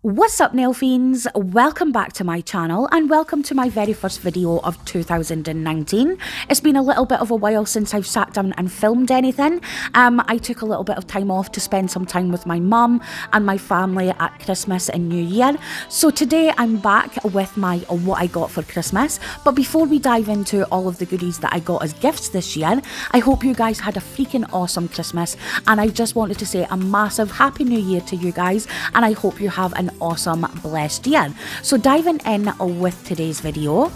What's up, nail fiends? Welcome back to my channel and welcome to my very first video of 2019. It's been a little bit of a while since I've sat down and filmed anything. I took a little bit of time off to spend some time with my mum and my family at Christmas and New Year. So today I'm back with my what I got for Christmas. But before we dive into all of the goodies that I got as gifts this year, I hope you guys had a freaking awesome Christmas, and I just wanted to say a massive Happy New Year to you guys, and I hope you have an awesome blessed year. So diving in with today's video,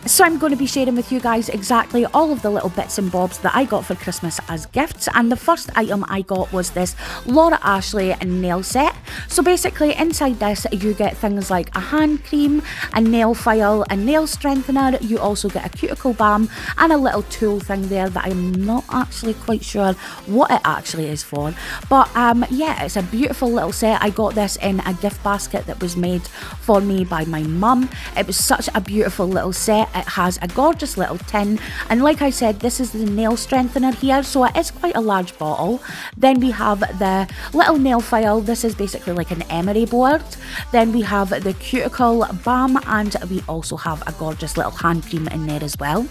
so I'm going to be sharing with you guys exactly all of the little bits and bobs that I got for Christmas as gifts. And the first item I got was this Laura Ashley nail set. So basically inside this you get things like a hand cream, a nail file, a nail strengthener. You also get a cuticle balm and a little tool thing there that I'm not actually quite sure what it actually is for. But yeah, it's a beautiful little set. I got this in a gift basket that was made for me by my mum. It was such a beautiful little set. It has a gorgeous little tin, and like I said, this is the nail strengthener here, so it is quite a large bottle. Then we have the little nail file. This is basically like an emery board. Then we have the cuticle balm, and we also have a gorgeous little hand cream in there as well.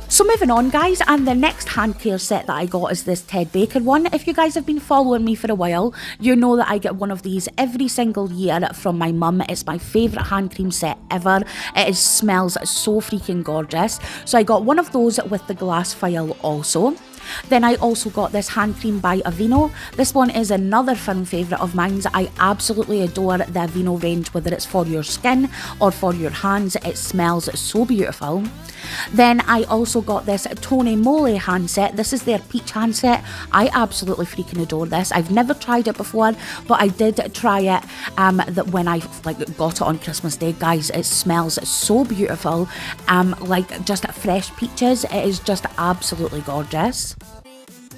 So moving on, guys, and the next hand care set that I got is this Ted Baker one. If you guys have been following me for a while, you know that I get one of these every single year from my mum. It's my favourite hand cream set ever. Smells so freaking gorgeous. So I got one of those with the glass file also. Then I also got this hand cream by Aveeno. This one is another firm favourite of mine. I absolutely adore the Aveeno range, whether it's for your skin or for your hands. It smells so beautiful. Then I also got this Tony Moly hand set. This is their peach hand set. I absolutely freaking adore this. I've never tried it before, but I did try it when I got it on Christmas Day. Guys, it smells so beautiful, like just fresh peaches. It is just absolutely gorgeous.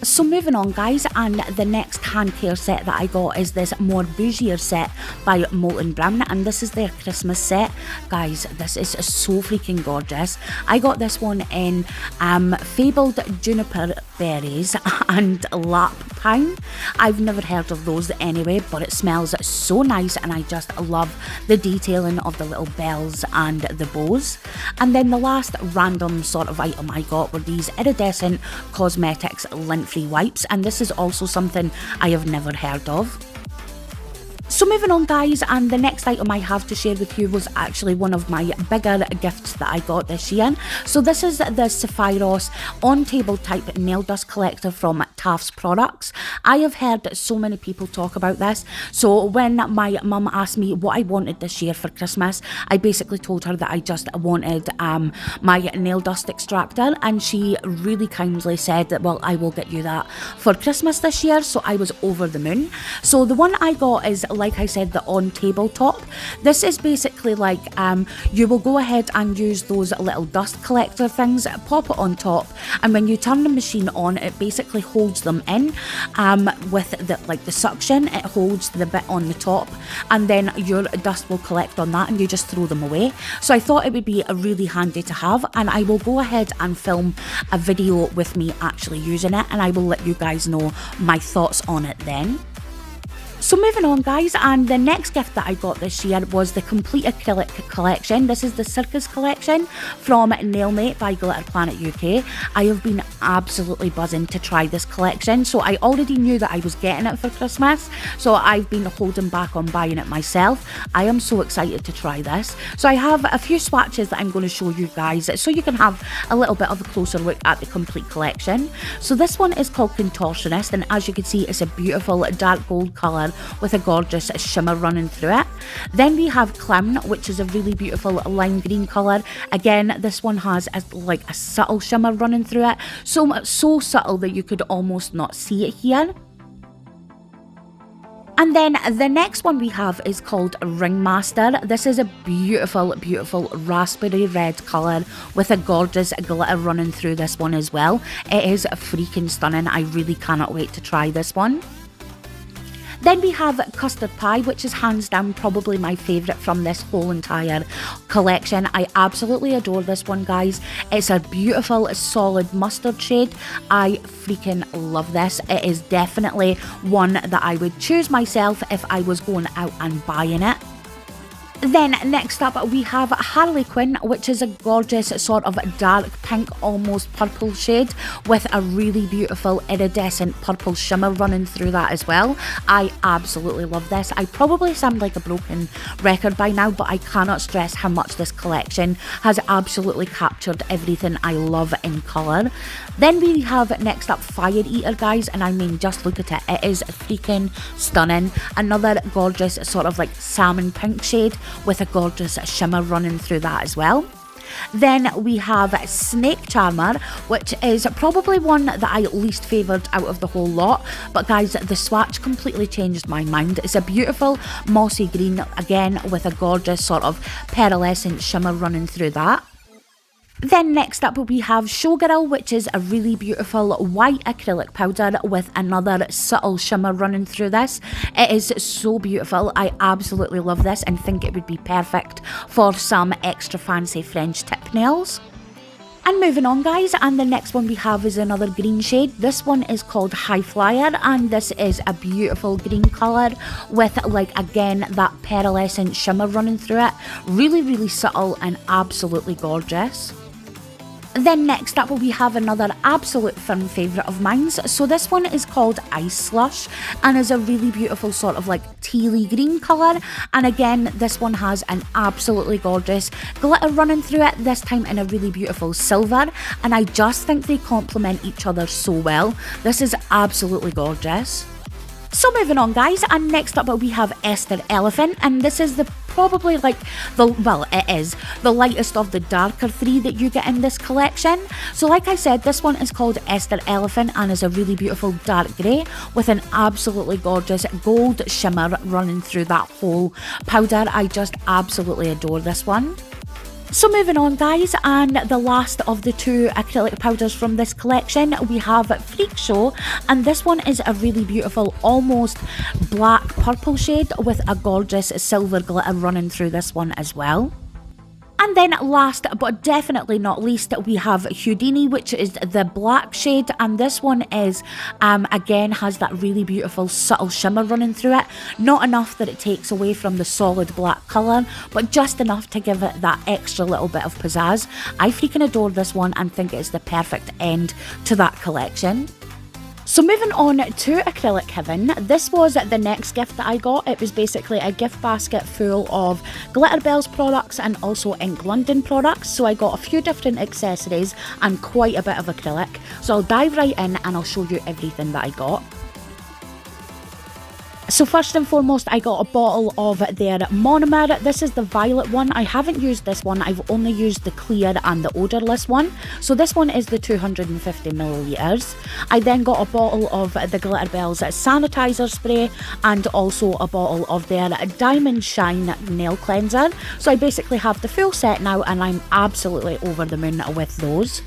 So moving on, guys, and the next hand care set that I got is this more bougier set by Molten Brown, and this is their Christmas set. Guys, this is so freaking gorgeous. I got this one in fabled juniper berries and lap pine. I've never heard of those anyway, but it smells so nice, and I just love the detailing of the little bells and the bows. And then the last random sort of item I got were these Iridescent Cosmetics lint-free wipes, and this is also something I have never heard of. So moving on, guys, and the next item I have to share with you was actually one of my bigger gifts that I got this year. So this is the Sephiros on-table type nail dust collector from Taft's Products. I have heard so many people talk about this. So when my mum asked me what I wanted this year for Christmas, I basically told her that I just wanted my nail dust extractor, and she really kindly said that, well, I will get you that for Christmas this year. So I was over the moon. So the one I got is, like I said, the on tabletop. This is basically like you will go ahead and use those little dust collector things, pop it on top, and when you turn the machine on, it basically holds them in with the suction. It holds the bit on the top, and then your dust will collect on that, and you just throw them away. So I thought it would be really handy to have, and I will go ahead and film a video with me actually using it, and I will let you guys know my thoughts on it then. So moving on, guys, and the next gift that I got this year was the complete acrylic collection. This is the Circus collection from Nailmate by Glitter Planet UK. I have been absolutely buzzing to try this collection. So I already knew that I was getting it for Christmas, so I've been holding back on buying it myself. I am so excited to try this. So I have a few swatches that I'm going to show you guys so you can have a little bit of a closer look at the complete collection. So this one is called Contortionist, and as you can see, it's a beautiful dark gold colour with a gorgeous shimmer running through it. Then we have Clown, which is a really beautiful lime green colour. Again, this one has a subtle shimmer running through it, so subtle that you could almost not see it here. And then the next one we have is called Ringmaster. This is a beautiful, beautiful raspberry red colour with a gorgeous glitter running through this one as well. It is freaking stunning. I really cannot wait to try this one. Then we have Custard Pie, which is hands down probably my favourite from this whole entire collection. I absolutely adore this one, guys. It's a beautiful solid mustard shade. I freaking love this. It is definitely one that I would choose myself if I was going out and buying it. Then next up we have Harley Quinn, which is a gorgeous sort of dark pink, almost purple shade with a really beautiful iridescent purple shimmer running through that as well. I absolutely love this. I probably sound like a broken record by now, but I cannot stress how much this collection has absolutely captured everything I love in colour. Then we have next up Fire Eater, guys, and I mean just look at it. It is freaking stunning. Another gorgeous sort of like salmon pink shade with a gorgeous shimmer running through that as well. Then we have Snake Charmer, which is probably one that I least favoured out of the whole lot, but guys, the swatch completely changed my mind. It's a beautiful mossy green, again with a gorgeous sort of pearlescent shimmer running through that. Then next up we have Showgirl, which is a really beautiful white acrylic powder with another subtle shimmer running through this. It is so beautiful. I absolutely love this and think it would be perfect for some extra fancy French tip nails. And moving on, guys, and the next one we have is another green shade. This one is called High Flyer, and this is a beautiful green colour with, like, again, that pearlescent shimmer running through it. Really, really subtle and absolutely gorgeous. Then next up we have another absolute fan favourite of mine. So this one is called Ice Slush and is a really beautiful sort of like tealy green colour. And again, this one has an absolutely gorgeous glitter running through it, this time in a really beautiful silver. And I just think they complement each other so well. This is absolutely gorgeous. So moving on, guys, and next up we have Esther Elephant, and this is probably like it is the lightest of the darker three that you get in this collection. So like I said, this one is called Esther Elephant and is a really beautiful dark grey with an absolutely gorgeous gold shimmer running through that whole powder. I just absolutely adore this one. So moving on, guys, and the last of the two acrylic powders from this collection, we have Freak Show, and this one is a really beautiful almost black purple shade with a gorgeous silver glitter running through this one as well. And then last but definitely not least, we have Houdini, which is the black shade, and this one is again has that really beautiful subtle shimmer running through it. Not enough that it takes away from the solid black colour, but just enough to give it that extra little bit of pizzazz. I freaking adore this one and think it's the perfect end to that collection. So moving on to Acrylic Heaven, this was the next gift that I got. It was basically a gift basket full of Glitterbels products and also Ink London products. So I got a few different accessories and quite a bit of acrylic. So I'll dive right in and I'll show you everything that I got. So first and foremost, I got a bottle of their monomer. This is the violet one. I haven't used this one. I've only used the clear and the odourless one. So this one is the 250 millilitres. I then got a bottle of the Glitterbels sanitizer spray and also a bottle of their Diamond Shine nail cleanser. So I basically have the full set now and I'm absolutely over the moon with those.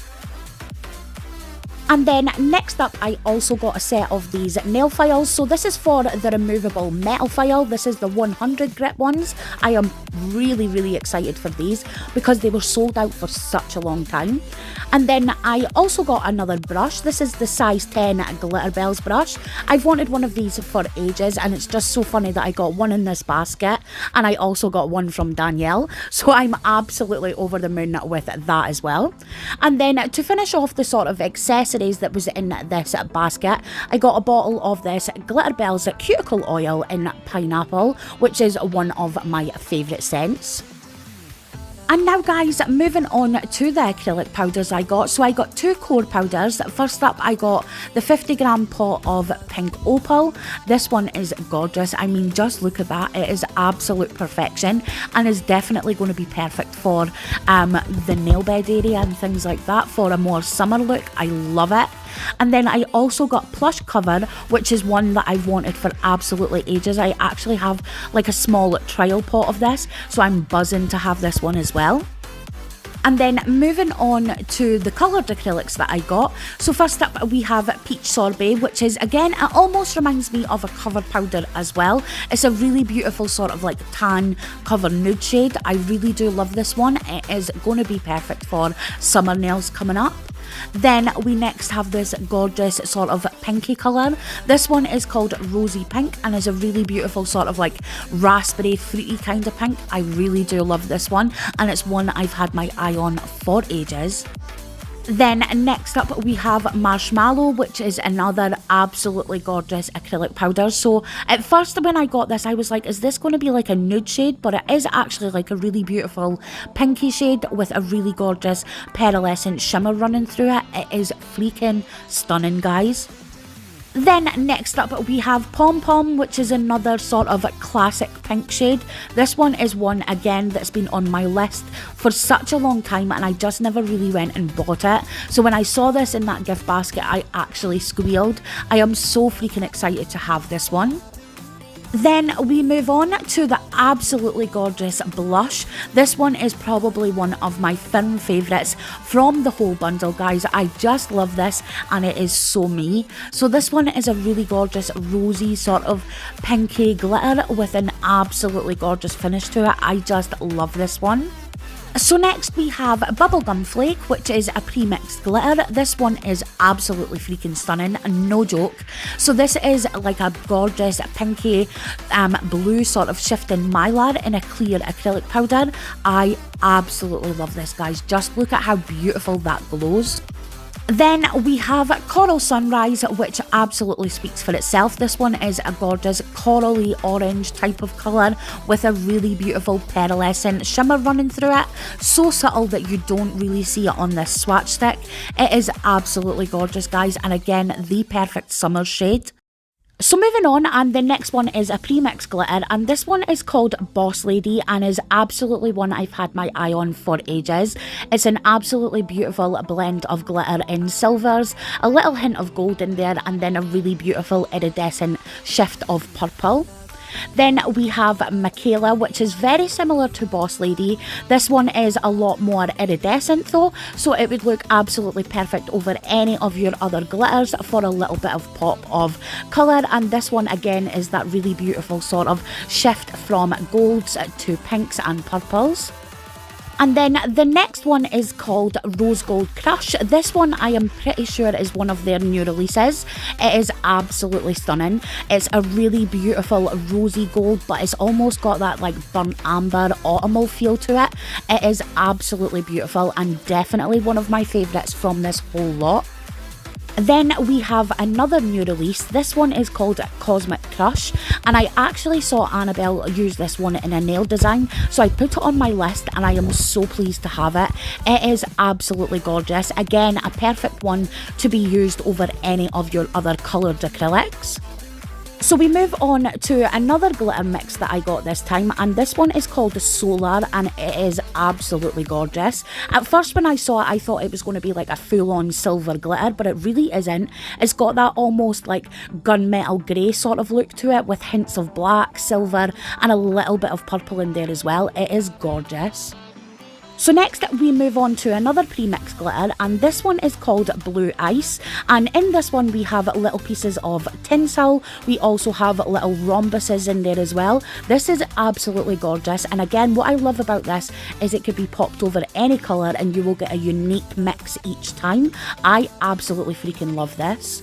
And then next up, I also got a set of these nail files. So this is for the removable metal file. This is the 100 grit ones. I am really, really excited for these because they were sold out for such a long time. And then I also got another brush. This is the size 10 Glitterbels brush. I've wanted one of these for ages and it's just so funny that I got one in this basket and I also got one from Danielle. So I'm absolutely over the moon with that as well. And then to finish off the sort of accessories that was in this basket, I got a bottle of this Glitterbels cuticle oil in pineapple, which is one of my favourite scents. And now, guys, moving on to the acrylic powders I got. So I got two core powders. First up, I got the 50-gram pot of Pink Opal. This one is gorgeous. I mean, just look at that. It is absolute perfection and is definitely going to be perfect for the nail bed area and things like that for a more summer look. I love it. And then I also got Plush Cover, which is one that I've wanted for absolutely ages. I actually have like a small trial pot of this, so I'm buzzing to have this one as well. And then moving on to the coloured acrylics that I got. So first up we have Peach Sorbet, which is, again, it almost reminds me of a cover powder as well. It's a really beautiful sort of like tan cover nude shade. I really do love this one. It is going to be perfect for summer nails coming up. Then we next have this gorgeous sort of pinky colour. This one is called Rosy Pink and is a really beautiful sort of like raspberry fruity kind of pink. I really do love this one, and it's one I've had my eye on for ages. Then next up we have Marshmallow, which is another absolutely gorgeous acrylic powder. So at first when I got this I was like, is this going to be like a nude shade? But it is actually like a really beautiful pinky shade with a really gorgeous pearlescent shimmer running through it. It is freaking stunning, guys. Then next up we have Pom Pom, which is another sort of classic pink shade. This one is one, again, that's been on my list for such a long time and I just never really went and bought it. So when I saw this in that gift basket, I actually squealed. I am so freaking excited to have this one. Then we move on to the absolutely gorgeous blush. This one is probably one of my firm favourites from the whole bundle, guys. I just love this and it is so me. So this one is a really gorgeous rosy sort of pinky glitter with an absolutely gorgeous finish to it. I just love this one. So next we have Bubblegum Flake, which is a pre-mixed glitter. This one is absolutely freaking stunning, no joke. So this is like a gorgeous pinky blue sort of shifting mylar in a clear acrylic powder. I absolutely love this, guys. Just look at how beautiful that glows. Then we have Coral Sunrise, which absolutely speaks for itself. This one is a gorgeous corally orange type of colour with a really beautiful pearlescent shimmer running through it. So subtle that you don't really see it on this swatch stick. It is absolutely gorgeous, guys, and again, the perfect summer shade. So moving on, and the next one is a premix glitter, and this one is called Boss Lady and is absolutely one I've had my eye on for ages. It's an absolutely beautiful blend of glitter in silvers, a little hint of gold in there, and then a really beautiful iridescent shift of purple. Then we have Michaela, which is very similar to Boss Lady. This one is a lot more iridescent though, so it would look absolutely perfect over any of your other glitters for a little bit of pop of colour. And this one again is that really beautiful sort of shift from golds to pinks and purples. And then the next one is called Rose Gold Crush. This one I am pretty sure is one of their new releases. It is absolutely stunning. It's a really beautiful rosy gold, but it's almost got that like burnt amber autumnal feel to it. It is absolutely beautiful and definitely one of my favourites from this whole lot. Then we have another new release. This one is called Cosmic Crush, and I actually saw Annabelle use this one in a nail design, so I put it on my list and I am so pleased to have it. It is absolutely gorgeous. Again, a perfect one to be used over any of your other coloured acrylics. So we move on to another glitter mix that I got this time, and this one is called Solar and it is absolutely gorgeous. At first when I saw it I thought it was going to be like a full-on silver glitter, but it really isn't. It's got that almost like gunmetal grey sort of look to it with hints of black, silver and a little bit of purple in there as well. It is gorgeous. So next we move on to another premix glitter, and this one is called Blue Ice, and in this one we have little pieces of tinsel. We also have little rhombuses in there as well. This is absolutely gorgeous, and again what I love about this is it could be popped over any colour and you will get a unique mix each time. I absolutely freaking love this.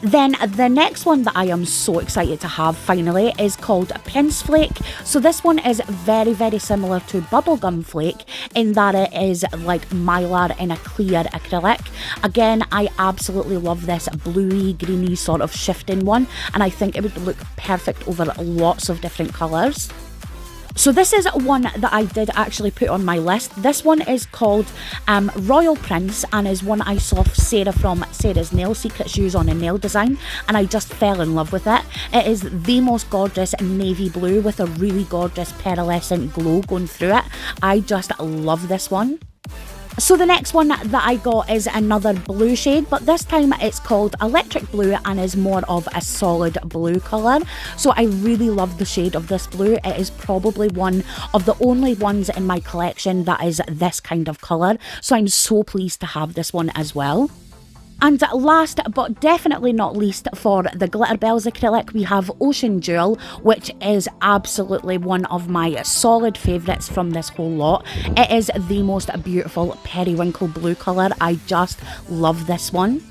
Then the next one that I am so excited to have finally is called Prince Flake. So this one is very, very similar to Bubblegum Flake in that it is like mylar in a clear acrylic. Again, I absolutely love this bluey, greeny sort of shifting one, and I think it would look perfect over lots of different colours. So this is one that I did actually put on my list. This one is called Royal Prince and is one I saw Sarah from Sarah's Nail Secrets use on a nail design, and I just fell in love with it. It is the most gorgeous navy blue with a really gorgeous pearlescent glow going through it. I just love this one. So the next one that I got is another blue shade, but this time it's called Electric Blue and is more of a solid blue colour. So I really love the shade of this blue. It is probably one of the only ones in my collection that is this kind of colour. So I'm so pleased to have this one as well. And last but definitely not least, for the Glitter Bells acrylic, we have Ocean Jewel, which is absolutely one of my solid favourites from this whole lot. It is the most beautiful periwinkle blue colour. I just love this one.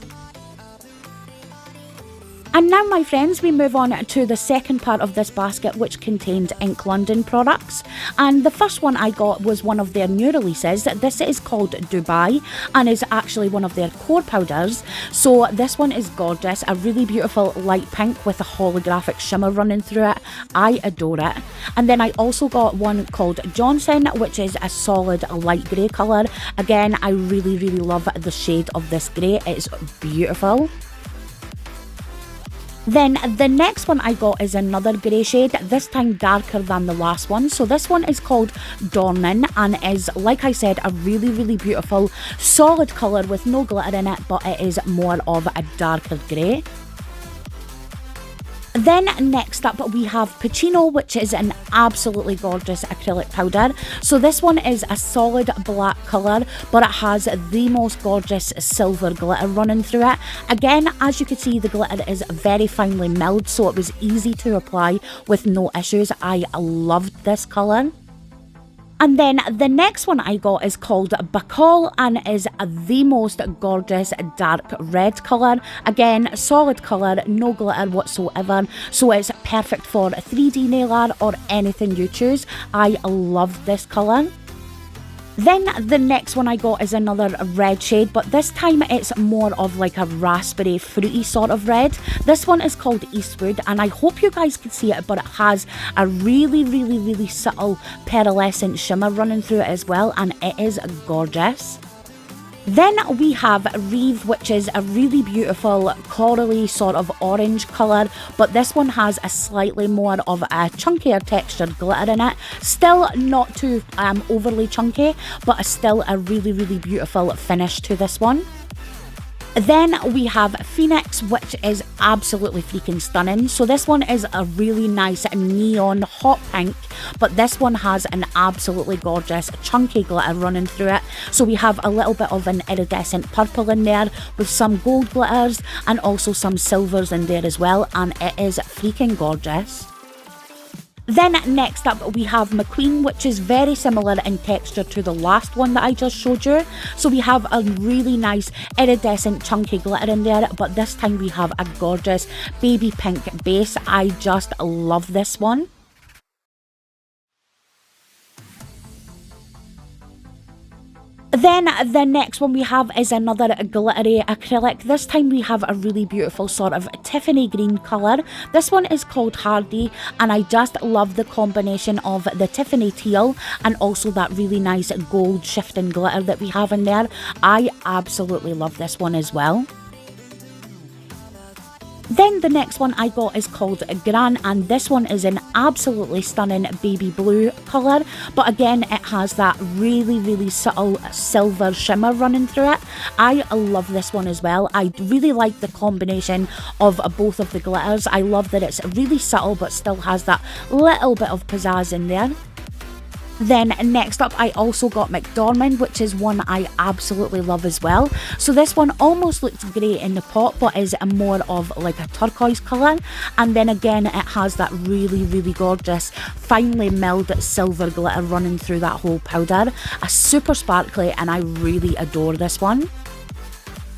And now, my friends, we move on to the second part of this basket, which contains Ink London products. And the first one I got was one of their new releases. This is called Dubai and is actually one of their core powders. So this one is gorgeous, a really beautiful light pink with a holographic shimmer running through it. I adore it. And then I also got one called Johnson, which is a solid light grey colour. Again, I really love the shade of this grey. It's beautiful. Then the next one I got is another grey shade, this time darker than the last one. So this one is called Dornan and is, like I said, a really beautiful solid colour with no glitter in it, but it is more of a darker grey. Then next up we have Puccino, which is an absolutely gorgeous acrylic powder. So this one is a solid black colour, but it has the most gorgeous silver glitter running through it. Again, as you can see, the glitter is very finely milled, so it was easy to apply with no issues. I loved this colour. And then the next one I got is called Bacall and is the most gorgeous dark red colour. Again, solid colour, no glitter whatsoever, so it's perfect for 3D nail art or anything you choose. I love this colour. Then the next one I got is another red shade, but this time it's more of like a raspberry fruity sort of red. This one is called Eastwood and I hope you guys can see it, but it has a really subtle pearlescent shimmer running through it as well, and it is gorgeous. Then we have Reeve, which is a really beautiful corally sort of orange colour, but this one has a slightly more of a chunkier textured glitter in it. Still not too overly chunky, but still a really beautiful finish to this one. Then we have Phoenix, which is absolutely freaking stunning. So this one is a really nice neon hot pink, but this one has an absolutely gorgeous chunky glitter running through it. So we have a little bit of an iridescent purple in there with some gold glitters and also some silvers in there as well, and it is freaking gorgeous. Then next up we have McQueen, which is very similar in texture to the last one that I just showed you. So we have a really nice iridescent chunky glitter in there, but this time we have a gorgeous baby pink base. I just love this one. Then the next one we have is another glittery acrylic. This time we have a really beautiful sort of Tiffany green colour. This one is called Hardy and I just love the combination of the Tiffany teal and also that really nice gold shifting glitter that we have in there. I absolutely love this one as well. Then the next one I got is called Gran, and this one is an absolutely stunning baby blue colour, but again it has that really subtle silver shimmer running through it. I love this one as well. I really like the combination of both of the glitters. I love that it's really subtle but still has that little bit of pizzazz in there. Then next up I also got McDormand, which is one I absolutely love as well. So this one almost looks grey in the pot but is more of like a turquoise colour, and then again it has that really gorgeous finely milled silver glitter running through that whole powder. A super sparkly, and I really adore this one.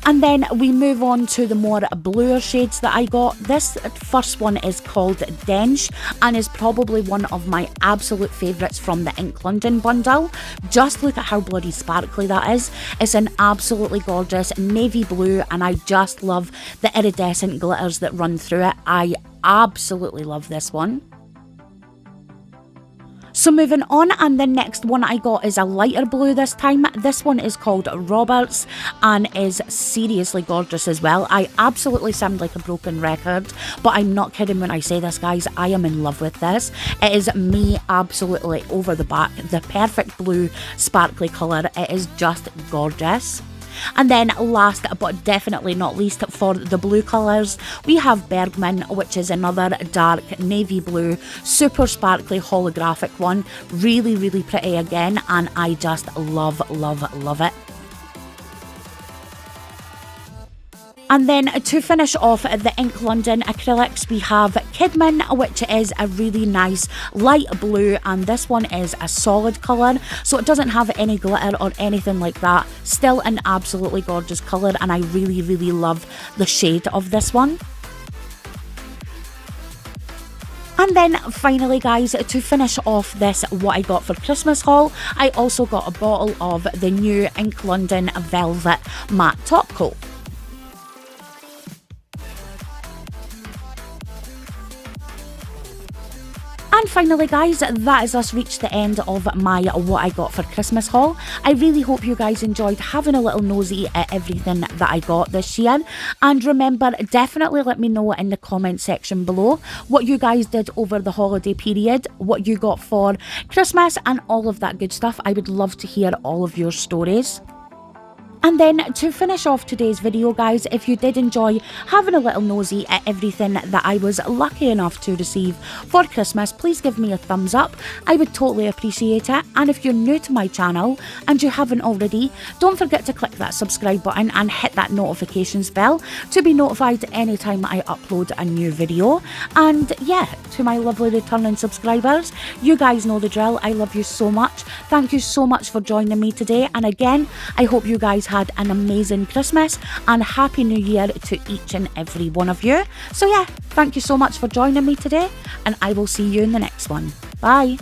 And then we move on to the more bluer shades that I got. This first one is called Dench and is probably one of my absolute favourites from the Ink London bundle. Just look at how bloody sparkly that is. It's an absolutely gorgeous navy blue and I just love the iridescent glitters that run through it. I absolutely love this one. So So moving on, and the next one I got is a lighter blue this time. This one is called Roberts and is seriously gorgeous as well. I absolutely sound like a broken record, but I'm not kidding when I say this, guys. I am in love with this. It is me absolutely over the back. The perfect blue sparkly colour. It is just gorgeous. And then last but definitely not least for the blue colours, we have Bergman, which is another dark navy blue, super sparkly holographic one. Really, really pretty again, and I just love it. And then to finish off the Ink London acrylics, we have Kidman, which is a really nice light blue, and this one is a solid colour, so it doesn't have any glitter or anything like that. Still an absolutely gorgeous colour, and I really, really love the shade of this one. And then finally, guys, to finish off this what I got for Christmas haul, I also got a bottle of the new Ink London Velvet Matte Top Coat. And finally, guys, that is us reached the end of my what I got for Christmas haul. I really hope you guys enjoyed having a little nosy at everything that I got this year. And remember, definitely let me know in the comment section below what you guys did over the holiday period, what you got for Christmas and all of that good stuff. I would love to hear all of your stories. And then to finish off today's video, guys, if you did enjoy having a little nosy at everything that I was lucky enough to receive for Christmas, please give me a thumbs up. I would totally appreciate it. And if you're new to my channel and you haven't already, don't forget to click that subscribe button and hit that notifications bell to be notified anytime I upload a new video. And yeah, to my lovely returning subscribers, you guys know the drill. I love you so much. Thank you so much for joining me today. And again, I hope you guys had an amazing Christmas and Happy New Year to each and every one of you. So yeah, thank you so much for joining me today, and I will see you in the next one. Bye.